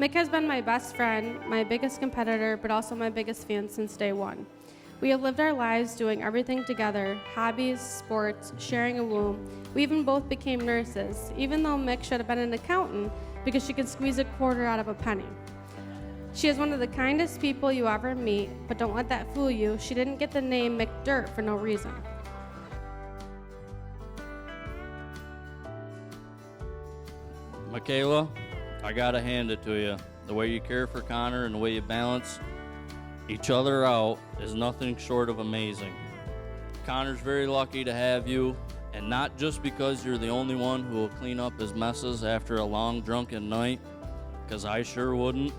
Mick has been my best friend, my biggest competitor, but also my biggest fan since day one. We have lived our lives doing everything together, hobbies, sports, sharing a womb. We even both became nurses, even though Mick should have been an accountant because she can squeeze a quarter out of a penny. She is one of the kindest people you ever meet, but don't let that fool you. She didn't get the name McDirt for no reason. Michaela, I gotta hand it to you. The way you care for Connor and the way you balance each other out is nothing short of amazing. Connor's very lucky to have you, and not just because you're the only one who will clean up his messes after a long drunken night, because I sure wouldn't.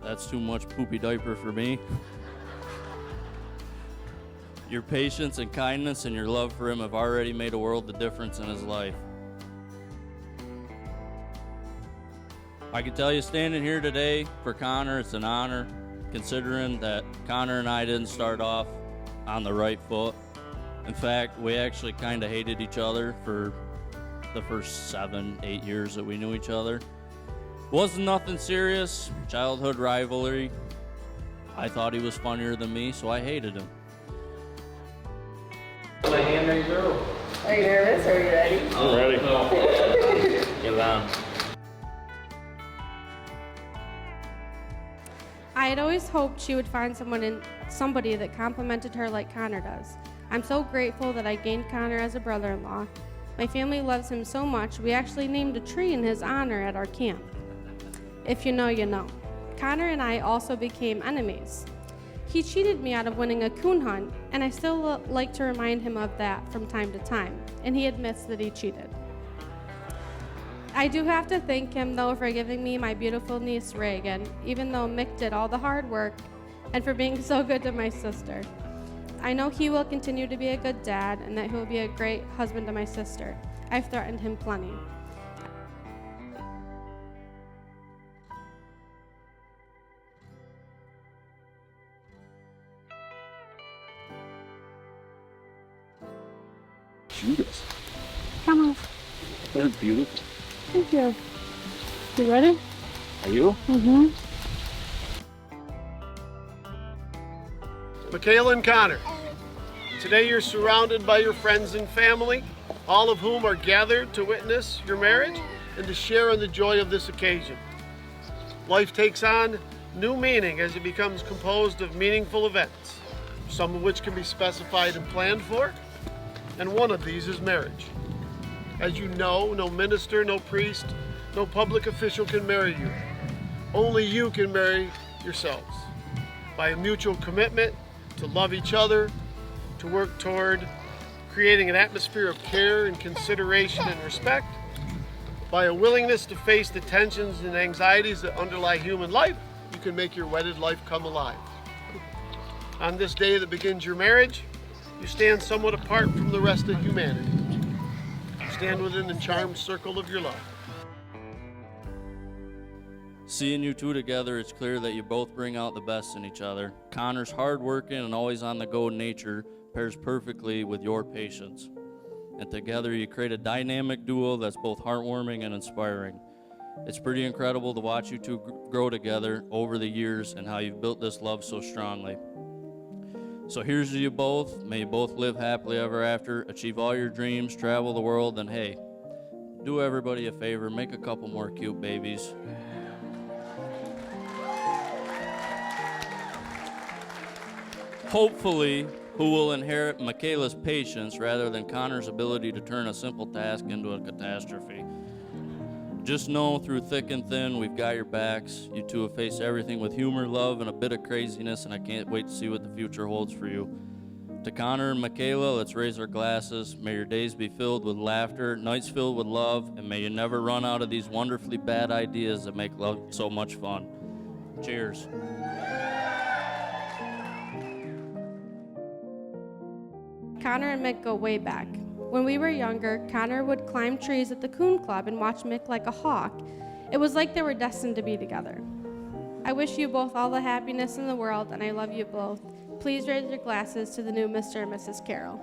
That's too much poopy diaper for me. Your patience and kindness and your love for him have already made a world of difference in his life. I can tell you, standing here today for Connor, it's an honor, considering that Connor and I didn't start off on the right foot. In fact, we actually kind of hated each other for the first 7-8 years that we knew each other. Wasn't nothing serious, childhood rivalry. I thought he was funnier than me, so I hated him. My hand raised early. Are you nervous? Are you ready? I'm ready. Get down. I had always hoped she would find somebody that complimented her like Connor does. I'm so grateful that I gained Connor as a brother-in-law. My family loves him so much, we actually named a tree in his honor at our camp. If you know, you know. Connor and I also became enemies. He cheated me out of winning a coon hunt, and I still like to remind him of that from time to time, and he admits that he cheated. I do have to thank him, though, for giving me my beautiful niece, Reagan, even though Mick did all the hard work, and for being so good to my sister. I know he will continue to be a good dad, and that he will be a great husband to my sister. I've threatened him plenty. Judas. Come on. That's beautiful. Thank you. You ready? Are you? Mm-hmm. Michaela and Connor, today you're surrounded by your friends and family, all of whom are gathered to witness your marriage and to share in the joy of this occasion. Life takes on new meaning as it becomes composed of meaningful events, some of which can be specified and planned for, and one of these is marriage. As you know, no minister, no priest, no public official can marry you. Only you can marry yourselves by a mutual commitment to love each other, to work toward creating an atmosphere of care and consideration and respect, by a willingness to face the tensions and anxieties that underlie human life. You can make your wedded life come alive. On this day that begins your marriage, you stand somewhat apart from the rest of humanity. Stand within the charmed circle of your love. Seeing you two together, it's clear that you both bring out the best in each other. Connor's hardworking and always on-the-go nature pairs perfectly with your patience. And together you create a dynamic duo that's both heartwarming and inspiring. It's pretty incredible to watch you two grow together over the years and how you've built this love so strongly. So here's to you both. May you both live happily ever after, achieve all your dreams, travel the world, and hey, do everybody a favor, make a couple more cute babies. Hopefully, who will inherit Michaela's patience rather than Connor's ability to turn a simple task into a catastrophe. Just know, through thick and thin, we've got your backs. You two have faced everything with humor, love, and a bit of craziness, and I can't wait to see what the future holds for you. To Connor and Michaela, let's raise our glasses. May your days be filled with laughter, nights filled with love, and may you never run out of these wonderfully bad ideas that make love so much fun. Cheers. Connor and Mick go way back. When we were younger, Connor would climb trees at the Coon Club and watch Mick like a hawk. It was like they were destined to be together. I wish you both all the happiness in the world, and I love you both. Please raise your glasses to the new Mr. and Mrs. Carroll.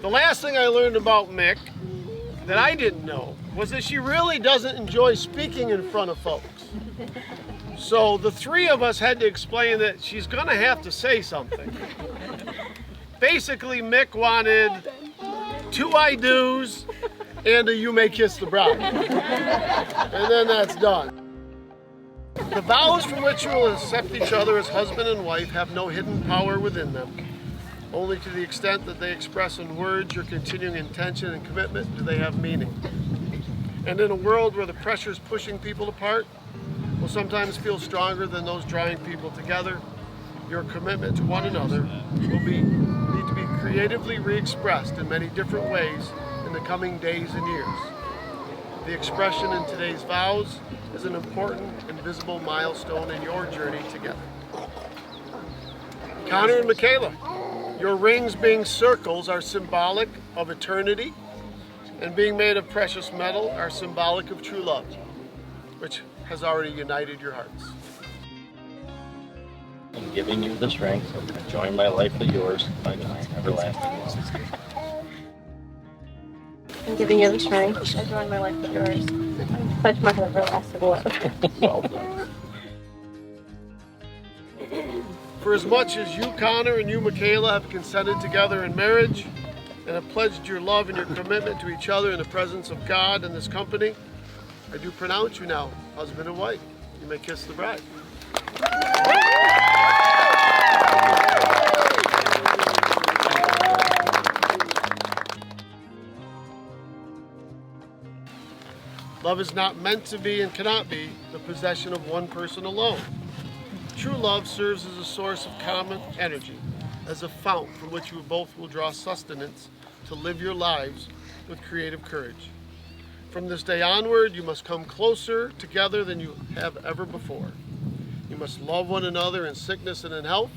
The last thing I learned about Mick that I didn't know was that she really doesn't enjoy speaking in front of folks. So the three of us had to explain that she's gonna have to say something. Basically, Mick wanted 2 I do's and a you may kiss the bride. And then that's done. The vows from which you will accept each other as husband and wife have no hidden power within them. Only to the extent that they express in words your continuing intention and commitment do they have meaning. And in a world where the pressures pushing people apart will sometimes feel stronger than those drawing people together, your commitment to one another will need to be creatively re-expressed in many different ways in the coming days and years. The expression in today's vows is an important and visible milestone in your journey together. Connor and Michaela, your rings being circles are symbolic of eternity, and being made of precious metal are symbolic of true love, which has already united your hearts. I'm giving you the strength to join my life with yours by God's everlasting love. I'm giving you the strength. I join my life with yours. Touch my everlasting love. Well done. For as much as you, Connor, and you, Michaela, have consented together in marriage and have pledged your love and your commitment to each other in the presence of God and this company, I do pronounce you now husband and wife. You may kiss the bride. Love is not meant to be and cannot be the possession of one person alone. True love serves as a source of common energy, as a fount from which you both will draw sustenance to live your lives with creative courage. From this day onward, you must come closer together than you have ever before. You must love one another in sickness and in health,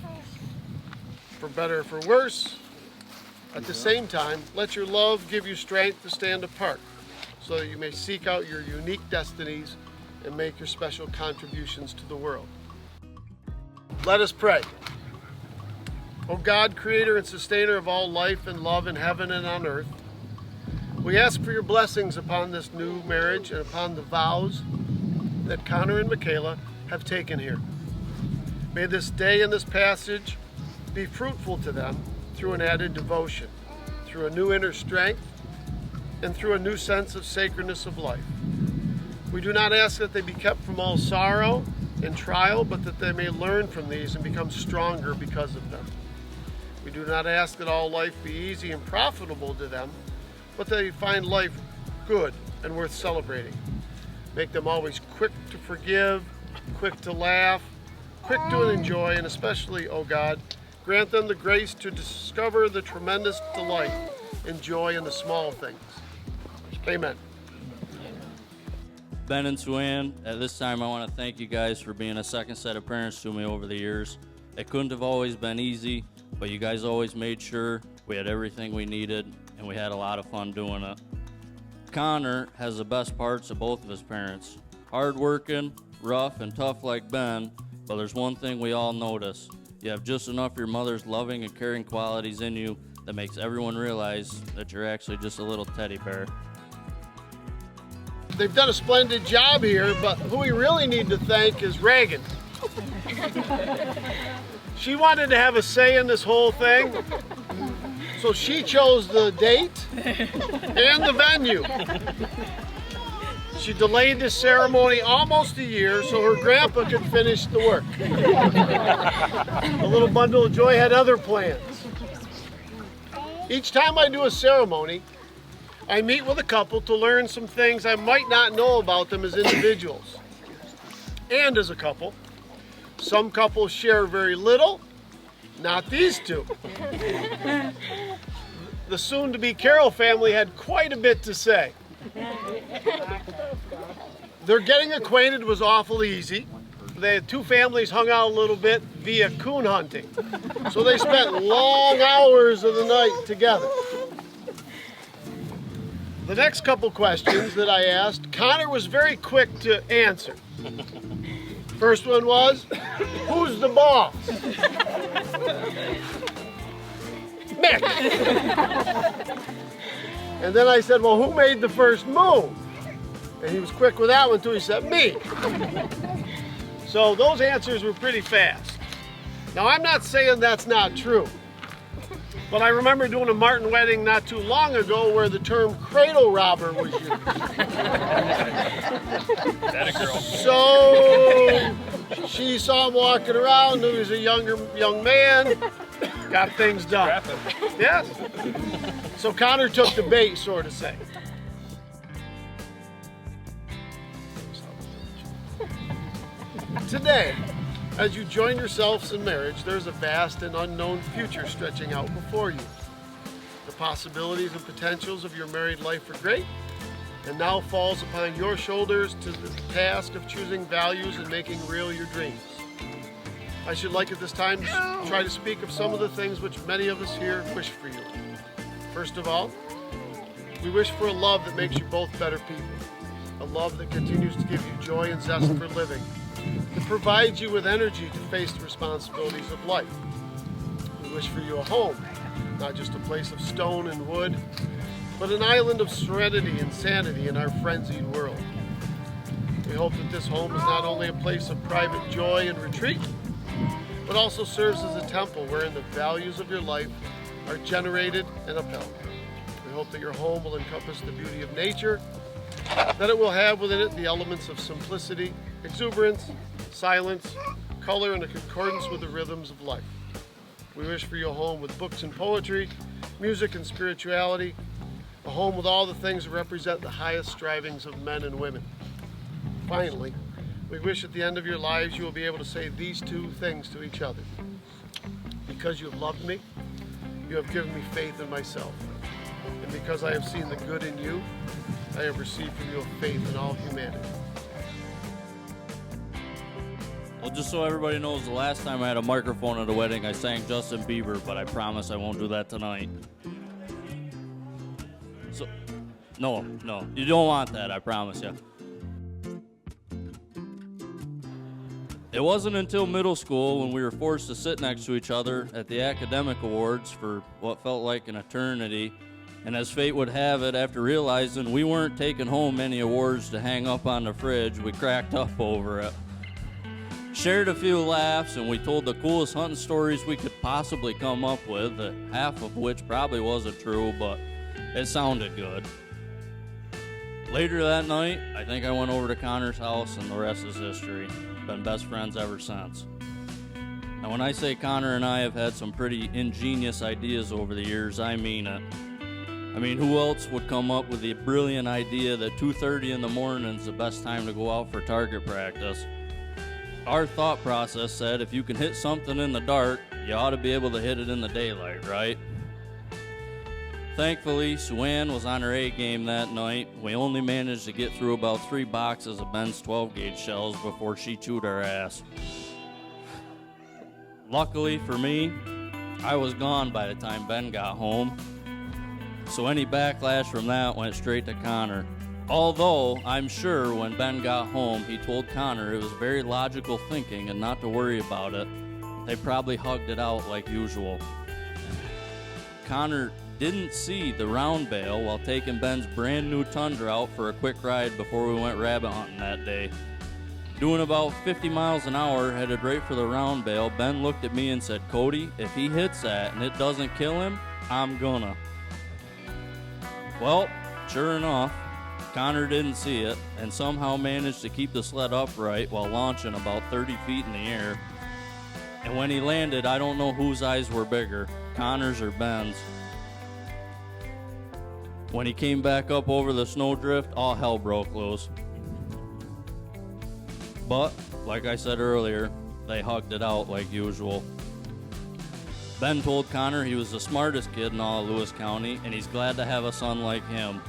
for better or for worse. At the same time, let your love give you strength to stand apart, so that you may seek out your unique destinies and make your special contributions to the world. Let us pray. O God, creator and sustainer of all life and love in heaven and on earth, we ask for your blessings upon this new marriage and upon the vows that Connor and Michaela have taken here. May this day and this passage be fruitful to them through an added devotion, through a new inner strength, and through a new sense of sacredness of life. We do not ask that they be kept from all sorrow and trial, but that they may learn from these and become stronger because of them. We do not ask that all life be easy and profitable to them, but that they find life good and worth celebrating. Make them always quick to forgive, quick to laugh, quick to enjoy, and especially, O God, grant them the grace to discover the tremendous delight and joy in the small things. Amen. Ben and Suanne, at this time I want to thank you guys for being a second set of parents to me over the years. It couldn't have always been easy, but you guys always made sure we had everything we needed, and we had a lot of fun doing it. Connor has the best parts of both of his parents. Hard-working, rough, and tough like Ben, but there's one thing we all notice. You have just enough of your mother's loving and caring qualities in you that makes everyone realize that you're actually just a little teddy bear. They've done a splendid job here, but who we really need to thank is Reagan. She wanted to have a say in this whole thing, so she chose the date and the venue. She delayed this ceremony almost a year so her grandpa could finish the work. The little bundle of joy had other plans. Each time I do a ceremony, I meet with a couple to learn some things I might not know about them as individuals and as a couple. Some couples share very little, not these two. The soon-to-be Carroll family had quite a bit to say. Their getting acquainted was awful easy. The two families hung out a little bit via coon hunting, so they spent long hours of the night together. The next couple questions that I asked, Connor was very quick to answer. First one was, who's the boss? Mick. And then I said, well, who made the first move? And he was quick with that one too. He said, me. So those answers were pretty fast. Now, I'm not saying that's not true, but I remember doing a Martin wedding not too long ago where the term cradle robber was used. So she saw him walking around, knew he was a young man, got things done. Yes. So Connor took the bait, so to say. Today, as you join yourselves in marriage, there's a vast and unknown future stretching out before you. The possibilities and potentials of your married life are great, and now falls upon your shoulders to the task of choosing values and making real your dreams. I should like at this time to try to speak of some of the things which many of us here wish for you. First of all, we wish for a love that makes you both better people, a love that continues to give you joy and zest for living, that provides you with energy to face the responsibilities of life. We wish for you a home, not just a place of stone and wood, but an island of serenity and sanity in our frenzied world. We hope that this home is not only a place of private joy and retreat, but also serves as a temple wherein the values of your life are generated and upheld. We hope that your home will encompass the beauty of nature, that it will have within it the elements of simplicity, exuberance, silence, color, and a concordance with the rhythms of life. We wish for you a home with books and poetry, music and spirituality, a home with all the things that represent the highest strivings of men and women. Finally, we wish at the end of your lives you will be able to say these two things to each other. Because you have loved me, you have given me faith in myself. And because I have seen the good in you, I have received from you a faith in all humanity. Well, just so everybody knows, the last time I had a microphone at a wedding, I sang Justin Bieber, but I promise I won't do that tonight. So, no, you don't want that, I promise you. It wasn't until middle school when we were forced to sit next to each other at the academic awards for what felt like an eternity. And as fate would have it, after realizing we weren't taking home any awards to hang up on the fridge, we cracked up over it. Shared a few laughs, and we told the coolest hunting stories we could possibly come up with, half of which probably wasn't true, but it sounded good. Later that night, I think I went over to Connor's house, and the rest is history. Been best friends ever since. Now, when I say Connor and I have had some pretty ingenious ideas over the years, I mean it. I mean, who else would come up with the brilliant idea that 2:30 in the morning is the best time to go out for target practice? Our thought process said if you can hit something in the dark, you ought to be able to hit it in the daylight, right? Thankfully, Sue-Ann was on her A game that night. We only managed to get through about 3 boxes of Ben's 12-gauge shells before she chewed our ass. Luckily for me, I was gone by the time Ben got home, so any backlash from that went straight to Connor. Although, I'm sure when Ben got home, he told Connor it was very logical thinking and not to worry about it. They probably hugged it out like usual. Connor didn't see the round bale while taking Ben's brand new Tundra out for a quick ride before we went rabbit hunting that day. Doing about 50 miles an hour, headed right for the round bale, Ben looked at me and said, "Cody, if he hits that and it doesn't kill him, I'm gonna." Well, sure enough, Connor didn't see it and somehow managed to keep the sled upright while launching about 30 feet in the air. And when he landed, I don't know whose eyes were bigger, Connor's or Ben's. When he came back up over the snowdrift, all hell broke loose. But, like I said earlier, they hugged it out like usual. Ben told Connor he was the smartest kid in all of Lewis County, and he's glad to have a son like him.